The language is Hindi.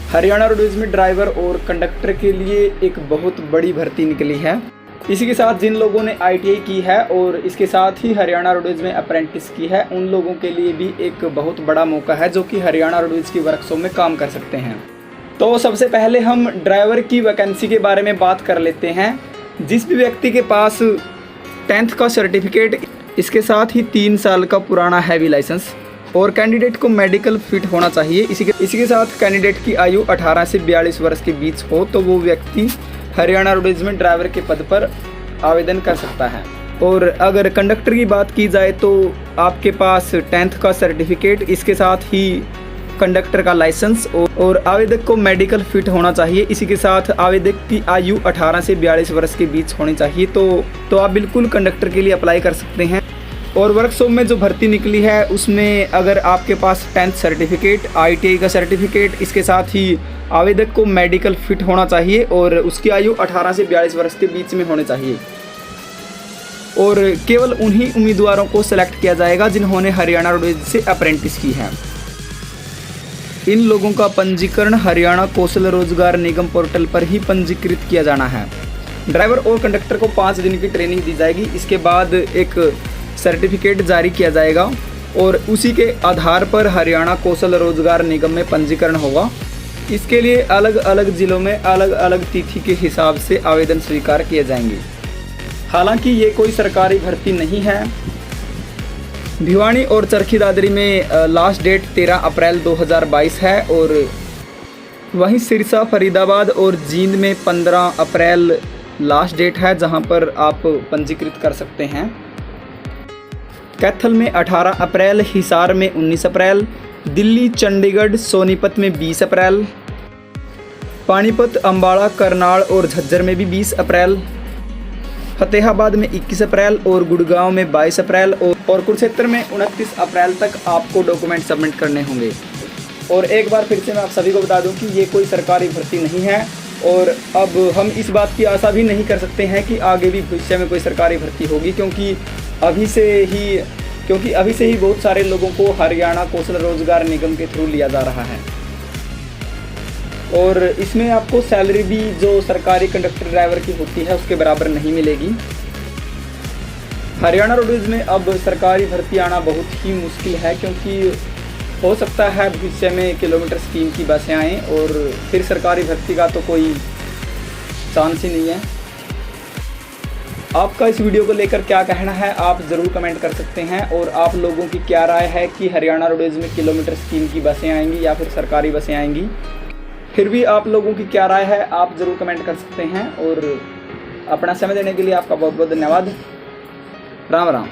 हरियाणा रोडवेज में ड्राइवर और कंडक्टर के लिए एक बहुत बड़ी भर्ती निकली है। इसी के साथ जिन लोगों ने ITI की है और इसके साथ ही हरियाणा रोडवेज में अप्रेंटिस की है, उन लोगों के लिए भी एक बहुत बड़ा मौका है जो कि हरियाणा रोडवेज की वर्कशॉप में काम कर सकते हैं। तो सबसे पहले हम ड्राइवर की वैकेंसी के बारे में बात कर लेते हैं। जिस भी व्यक्ति के पास 10th का सर्टिफिकेट, इसके साथ ही 3 साल का पुराना हैवी लाइसेंस और कैंडिडेट को मेडिकल फिट होना चाहिए। इसी के साथ कैंडिडेट की आयु 18 से 42 वर्ष के बीच हो तो वो व्यक्ति हरियाणा रोडवेज में ड्राइवर के पद पर आवेदन कर सकता है। और अगर कंडक्टर की बात की जाए तो आपके पास 10th का सर्टिफिकेट, इसके साथ ही कंडक्टर का लाइसेंस और आवेदक को मेडिकल फिट होना चाहिए। इसी के साथ आवेदक की आयु 18 से 42 वर्ष के बीच होनी चाहिए। तो आप बिल्कुल कंडक्टर के लिए अप्लाई कर सकते हैं। और वर्कशॉप में जो भर्ती निकली है उसमें अगर आपके पास 10th सर्टिफिकेट, ITI का सर्टिफिकेट, इसके साथ ही आवेदक को मेडिकल फिट होना चाहिए और उसकी आयु 18 से 42 वर्ष के बीच में होनी चाहिए। और केवल उन्हीं उम्मीदवारों को सेलेक्ट किया जाएगा जिन्होंने हरियाणा रोडवेज से अप्रेंटिस की है। इन लोगों का पंजीकरण हरियाणा कौशल रोजगार निगम पोर्टल पर ही पंजीकृत किया जाना है। ड्राइवर और कंडक्टर को 5 दिन की ट्रेनिंग दी जाएगी। इसके बाद एक सर्टिफिकेट जारी किया जाएगा और उसी के आधार पर हरियाणा कौशल रोजगार निगम में पंजीकरण होगा। इसके लिए अलग अलग ज़िलों में अलग अलग तिथि के हिसाब से आवेदन स्वीकार किए जाएंगे। हालांकि ये कोई सरकारी भर्ती नहीं है। भिवानी और चरखी दादरी में लास्ट डेट 13 अप्रैल 2022 है और वहीं सिरसा, फरीदाबाद और जींद में 15 अप्रैल लास्ट डेट है जहां पर आप पंजीकृत कर सकते हैं। कैथल में 18 अप्रैल, हिसार में 19 अप्रैल, दिल्ली, चंडीगढ़, सोनीपत में 20 अप्रैल, पानीपत, अम्बाड़ा, करनाल और झज्जर में भी 20 अप्रैल, फतेहाबाद में 21 अप्रैल और गुड़गांव में 22 अप्रैल और कुरुक्षेत्र में 29 अप्रैल तक आपको डॉक्यूमेंट सबमिट करने होंगे। और एक बार फिर से मैं आप सभी को बता दूं कि ये कोई सरकारी भर्ती नहीं है और अब हम इस बात की आशा भी नहीं कर सकते हैं कि आगे भी भविष्य में कोई सरकारी भर्ती होगी, क्योंकि अभी से ही बहुत सारे लोगों को हरियाणा कौशल रोजगार निगम के थ्रू लिया जा रहा है। और इसमें आपको सैलरी भी जो सरकारी कंडक्टर ड्राइवर की होती है उसके बराबर नहीं मिलेगी। हरियाणा रोडवेज में अब सरकारी भर्ती आना बहुत ही मुश्किल है, क्योंकि हो सकता है भविष्य में किलोमीटर स्कीम की बसें आएँ और फिर सरकारी भर्ती का तो कोई चांस ही नहीं है। आपका इस वीडियो को लेकर क्या कहना है आप ज़रूर कमेंट कर सकते हैं। और आप लोगों की क्या राय है कि हरियाणा रोडवेज में किलोमीटर स्कीम की बसें आएंगी या फिर सरकारी बसें आएंगी? फिर भी आप लोगों की क्या राय है आप ज़रूर कमेंट कर सकते हैं। और अपना समय देने के लिए आपका बहुत बहुत धन्यवाद। राम राम।